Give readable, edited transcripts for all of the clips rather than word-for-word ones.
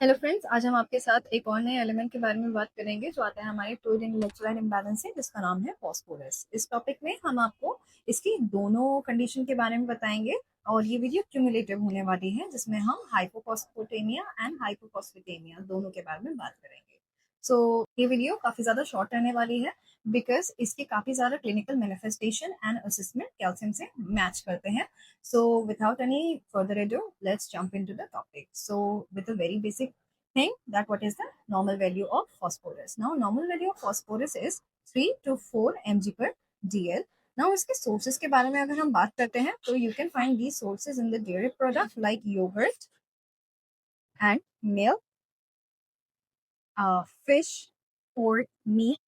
Hello friends, आज हम आपके साथ एक और नए एलिमेंट के बारे में बात करेंगे जो आता है हमारे फ्लूइड एंड इलेक्ट्रोलाइट इम्बैलेंस से, जिसका नाम है फास्फोरस। इस टॉपिक में हम आपको इसकी दोनों कंडीशन के बारे में बताएंगे और ये वीडियो क्यूमुलेटिव होने वाली है जिसमें हम हाइपोफॉस्फेटेमिया एंड हाइपोफॉस्फेटेमिया दोनों के बारे में बात करेंगे। ये वीडियो काफी ज्यादा शॉर्ट रहने वाली है बिकॉज इसके काफी ज्यादा clinical manifestation and assessment calcium से मैच करते हैं। So without any further ado, let's jump into the topic. So with a very basic thing, that what is the normal value of phosphorus? Now normal value of phosphorus is 3 to 4 mg per dl. Now इसके sources के बारे में अगर हम बात करते हैं तो you can find these sources in the dairy product like yogurt and milk, fish, pork, meat.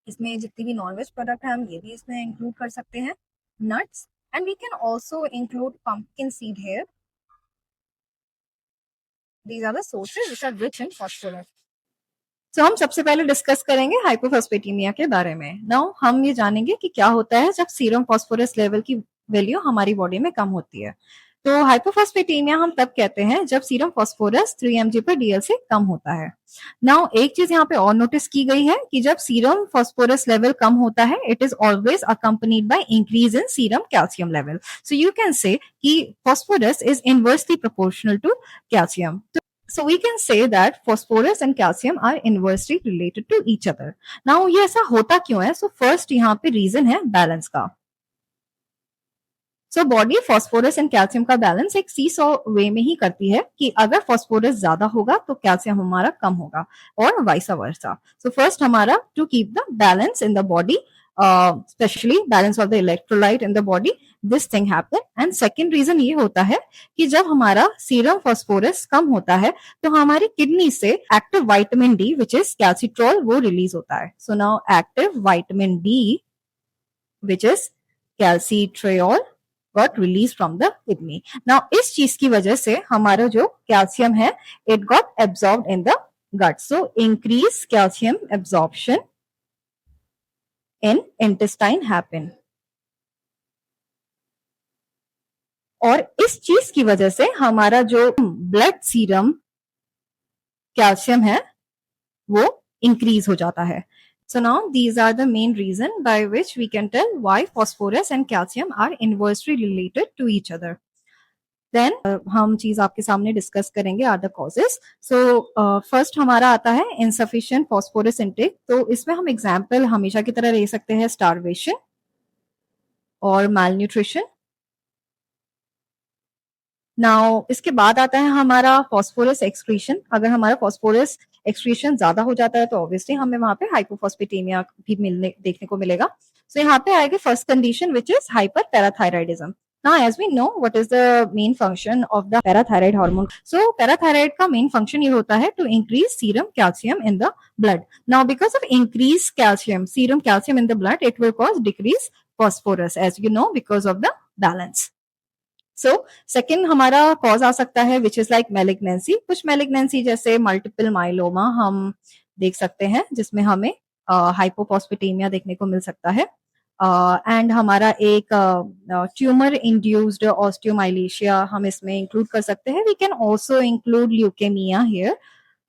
इसमें जितनी भी नॉनवेज प्रोडक्ट है हम ये भी इसमें इंक्लूड कर सकते हैं, nuts, and we can also include pumpkin seed here. These are the sources which are rich in phosphorus. तो हम सबसे पहले डिस्कस करेंगे हाइपोफॉस्फेटेमिया के बारे में. नाउ हम ये जानेंगे कि क्या होता है जब सीरम फास्फोरस लेवल की वैल्यू हमारी बॉडी में कम होती है. तो हाइपोफॉस्फेटेमिया हम तब कहते हैं जब सीरम फास्फोरस 3 mg पर डीएल से कम होता है. नाउ एक चीज यहाँ पे और नोटिस की गई है कि जब सीरम फास्फोरस लेवल कम होता है it is always accompanied by increase in serum calcium level. So you can say कि phosphorus is inversely proportional to calcium. So we can say that phosphorus and calcium are inversely related to each other. Now ये ऐसा होता क्यों है? So first यहाँ पे reason है balance का. So body phosphorus and calcium का balance एक seesaw way में ही करती है कि अगर phosphorus ज्यादा होगा तो calcium हमारा कम होगा और vice versa. So first हमारा to keep the balance in the body, especially balance of the electrolyte in the body, this thing happen. And second reason ये होता है कि जब हमारा सीरम फास्फोरस कम होता है तो हमारी किडनी से active vitamin D which is कैल्सिट्रॉल वो रिलीज होता है. So now active vitamin D which is calcitriol got released from the kidney. Now इस चीज की वजह से हमारा जो कैल्शियम है it got absorbed in the gut. So increase calcium absorption in intestine happen. और इस चीज की वजह से हमारा जो ब्लड सीरम कैल्शियम है वो इंक्रीज हो जाता है. So now these are the main reason by which we can tell why phosphorus and calcium are inversely related to each other. Then हम चीज आपके सामने डिस्कस करेंगे are the causes. So first हमारा आता है insufficient phosphorus intake. तो इसमें हम एग्जाम्पल हमेशा की तरह ले सकते हैं starvation और malnutrition. नाउ इसके बाद आता है हमारा फॉस्फोरस एक्सक्रीशन. अगर हमारा फॉस्फोरस एक्सक्रीशन ज्यादा हो जाता है तो ऑब्वियसली हमें वहां पे हाइपोफॉस्फेटेमिया भी देखने को मिलेगा. सो यहाँ पे आएगी first condition which is hyper parathyroidism. Now, as we know, what is the main function of the parathyroid hormone? So, parathyroid का main function ये होता है to increase serum calcium in the blood. Now, because of increased calcium, serum calcium in the blood, it will cause decrease phosphorus, as you know, because of the balance. So second हमारा cause आ सकता है विच is like malignancy. कुछ malignancy जैसे multiple myeloma हम देख सकते हैं जिसमें हमें हाइपोफॉस्फेटेमिया देखने को मिल सकता है. एंड हमारा एक ट्यूमर इंड्यूस्ड ऑस्टियोमाइलेशिया हम इसमें इंक्लूड कर सकते हैं. We can also include leukaemia here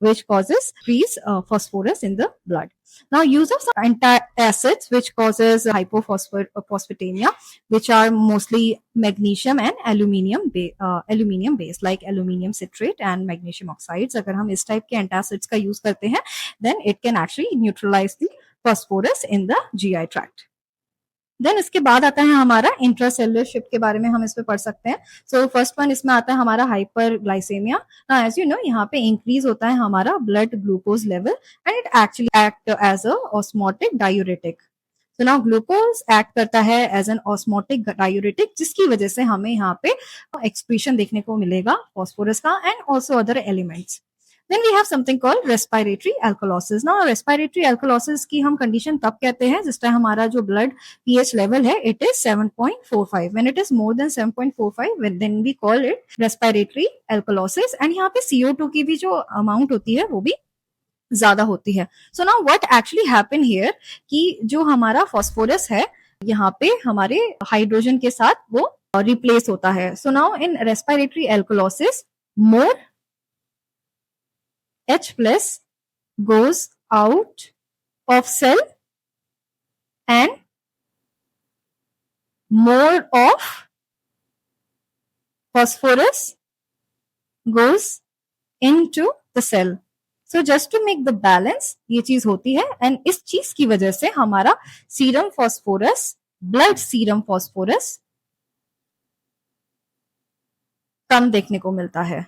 which causes increased phosphorus in the blood. Now, use of some antacids which causes hypophosphatemia, which are mostly magnesium and aluminium based, like aluminium citrate and magnesium oxides. अगर हम इस type के antacids का use करते हैं, then it can actually neutralize the phosphorus in the GI tract. Then इसके बाद आता है हमारा इंट्रासेलुलर शिफ्ट के बारे में हम इस पे पढ़ सकते हैं. सो फर्स्ट वन इसमें आता है हमारा hyperglycaemia. As you know यहाँ पे इंक्रीज होता है हमारा blood glucose level and it actually act as a osmotic diuretic. So now glucose act करता है एज एन ऑस्मोटिक डायूरेटिक जिसकी वजह से हमें यहाँ पे एक्सक्रीशन देखने को मिलेगा फॉस्फोरस का and also other elements. Then we have something called respiratory alkalosis. Now respiratory alkalosis की हम condition तब कहते हैं जिस टाइम हमारा जो blood pH level है it is 7.45. When it is more than 7.45 then we call it respiratory alkalosis. And यहाँ पे CO2 की भी जो amount होती है वो भी ज्यादा होती है. So now what actually happen here कि जो हमारा phosphorus है यहाँ पे हमारे हाइड्रोजन के साथ वो रिप्लेस होता है. So now in respiratory alkalosis more H plus goes out of cell and more of phosphorus goes into the cell. So just to make the balance, ये चीज होती है एंड इस चीज की वजह से हमारा serum phosphorus, blood serum phosphorus कम देखने को मिलता है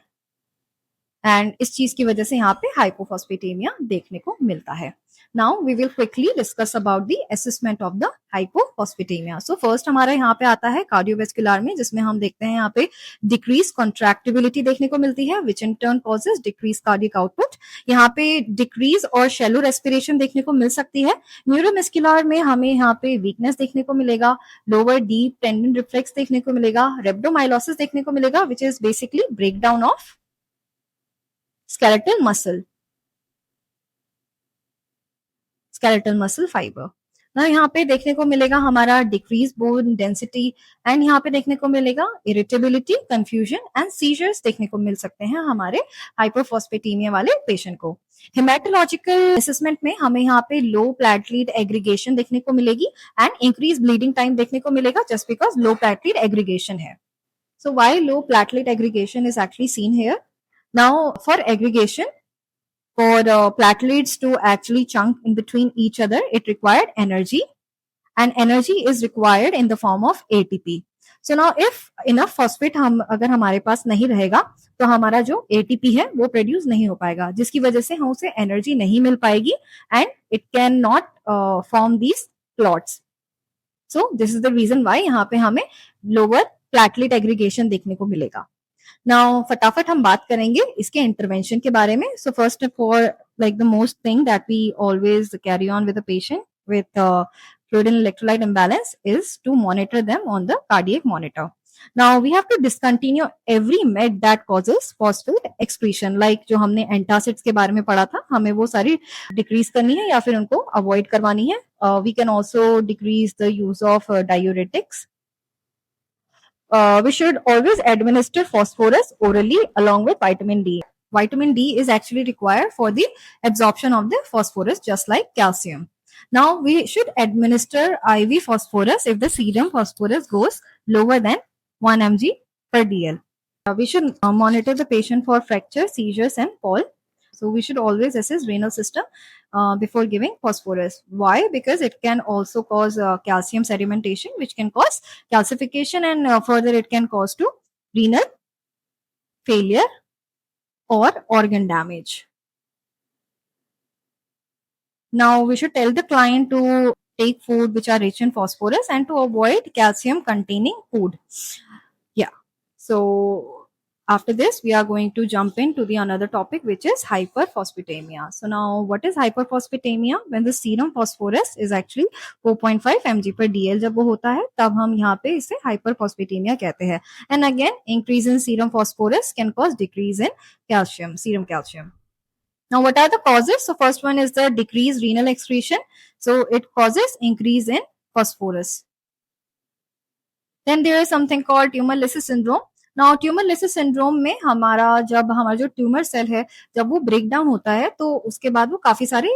एंड इस चीज की वजह से यहाँ पे हाइपोफॉस्फेटेमिया देखने को मिलता है. Now we will quickly discuss about the assessment of the hypophosphatemia. So first हमारा यहाँ पे आता है कार्डियोवेस्कुलर में, जिसमें हम देखते हैं यहाँ पे डिक्रीज कॉन्ट्रैक्टिबिलिटी देखने को मिलती है which in turn causes decrease cardiac output. यहाँ पे डिक्रीज और शैलो रेस्पिरेशन देखने को मिल सकती है. न्यूरोमस्कुलर में हमें यहाँ पे वीकनेस देखने को मिलेगा, लोअर डीप टेंडन रिफ्लेक्स देखने को मिलेगा, रेब्डोमाइलोसिस देखने को मिलेगा which is basically breakdown of skeletal muscle fiber. ना यहाँ पे देखने को मिलेगा हमारा डिक्रीज बोन डेंसिटी एंड यहाँ पे देखने को मिलेगा इरिटेबिलिटी, कंफ्यूजन एंड सीजर्स देखने को मिल सकते हैं हमारे हाइपरफॉस्फेटेमिया वाले पेशेंट को. हेमेटोलॉजिकल असेसमेंट में हमें यहाँ पे लो प्लेटलेट एग्रीगेशन देखने को मिलेगी एंड इंक्रीज ब्लीडिंग टाइम देखने को मिलेगा just because low platelet aggregation है. So why low platelet aggregation is actually seen here. Now, for aggregation, for platelets to actually chunk in between each other, it required energy, and energy is required in the form of ATP. So now, if enough phosphate हम अगर हमारे पास नहीं रहेगा, तो हमारा जो ATP है वो प्रोड्यूस नहीं हो पाएगा, जिसकी वजह से हम उसे एनर्जी नहीं मिल पाएगी and it can not form these clots. So this is the reason why यहाँ पे हमें लोअर प्लेटलेट एग्रीगेशन देखने को मिलेगा. नाउ फटाफट हम बात करेंगे इसके इंटरवेंशन के बारे में. So first for like the most thing that we always carry on with the patient with fluid and electrolyte imbalance is to monitor them on the cardiac monitor. Now we have to discontinue every med that causes phosphate excretion. Like जो हमने antacids के बारे में पढ़ा था, हमें वो सारी डिक्रीज करनी है या फिर उनको अवॉइड करवानी है. We can also decrease the use of diuretics. We should always administer phosphorus orally along with vitamin D. Vitamin D is actually required for the absorption of the phosphorus, just like calcium. Now, we should administer IV phosphorus if the serum phosphorus goes lower than 1 mg per dl. We should monitor the patient for fracture, seizures, and fall. So we should always assess renal system before giving phosphorus. Why? Because it can also cause calcium sedimentation, which can cause calcification, and further it can cause to renal failure or organ damage. Now we should tell the client to take food which are rich in phosphorus and to avoid calcium containing food. Yeah. So after this, we are going to jump into the another topic, which is hyperphosphatemia. So now, what is hyperphosphatemia? When the serum phosphorus is actually 4.5 mg per dl जब वो होता है, तब हम यहाँ पे इसे hyperphosphatemia कहते हैं. And again, increase in serum phosphorus can cause decrease in calcium, serum calcium. Now, what are the causes? So first one is the decreased renal excretion. So it causes increase in phosphorus. Then there is something called tumor lysis syndrome. Now tumour lysis syndrome में हमारा जो tumour cell है जब वो break down होता है तो उसके बाद वो काफी सारे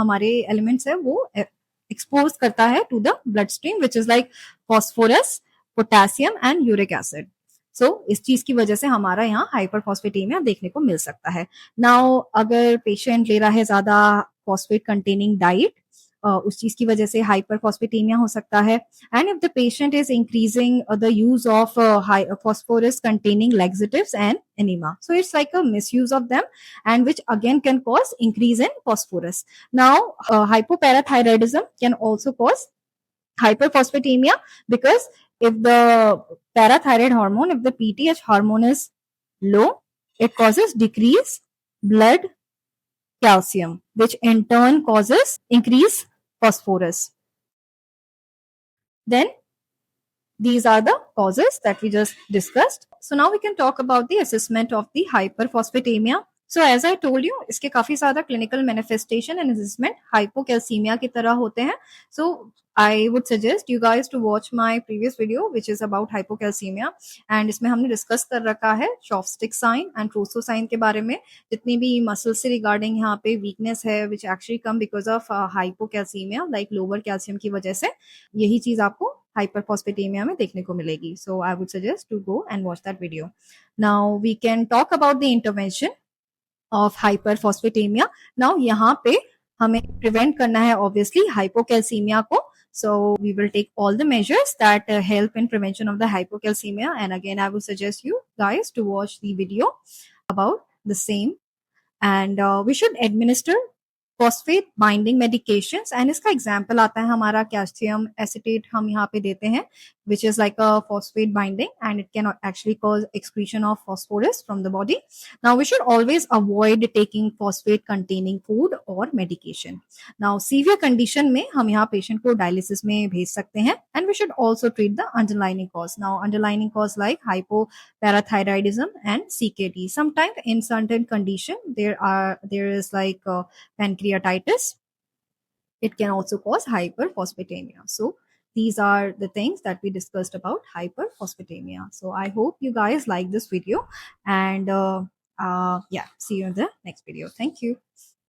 हमारे एलिमेंट्स है वो एक्सपोज करता है to the blood stream which is like phosphorus, potassium and uric acid. So इस चीज की वजह से हमारा यहाँ हाइपरफॉस्फेटेमिया देखने को मिल सकता है. नाउ अगर पेशेंट ले रहा है ज्यादा फॉस्फेट कंटेनिंग डाइट, उस चीज की वजह से हाइपरफॉस्फेटेमिया हो सकता है. And if the patient is increasing the use of phosphorus containing laxatives and enema, so it's like a misuse of them and which again can cause increase in phosphorus. Now hypoparathyroidism can also cause hyperphosphatemia because if the parathyroid hormone, if the PTH hormone is low, it causes decreased blood calcium, which in turn causes increased phosphorus. Then these are the causes that we just discussed. So now we can talk about the assessment of the hyperphosphatemia. So as I told you, इसके काफी ज्यादा clinical manifestation and assessment hypocalcemia की तरह होते हैं. So I would suggest you guys to watch my previous video which is about hypocalcemia. And इसमें हमने discuss कर रखा है chopstick sign and Trousseau sign के बारे में. जितनी भी मसल से रिगार्डिंग यहाँ पे वीकनेस है which actually come because of hypocalcaemia like lower calcium की वजह से, यही चीज आपको hyperphosphatemia में देखने को मिलेगी. So I would suggest to go and watch that video. Now we can talk about the intervention of hyperphosphatemia. Now यहाँ पे हमें prevent करना है obviously hypocalcemia को. So we will take all the measures that help in prevention of the hypocalcemia. And again, I would suggest you guys to watch the video about the same. And we should administer phosphate binding medications. And इसका example आता है हमारा calcium acetate हम यहाँ पे देते हैं which is like a phosphate binding and it can actually cause excretion of phosphorus from the body. Now we should always avoid taking phosphate containing food or medication. Now severe condition में हम यहाँ patient को dialysis में भेज सकते हैं. And we should also treat the underlying cause. Now underlying cause like hypoparathyroidism and CKD. Sometimes in certain condition there is like pancreatitis. It can also cause hyperphosphatemia. So these are the things that we discussed about hyperphosphatemia. So I hope you guys like this video, and yeah, see you in the next video. Thank you.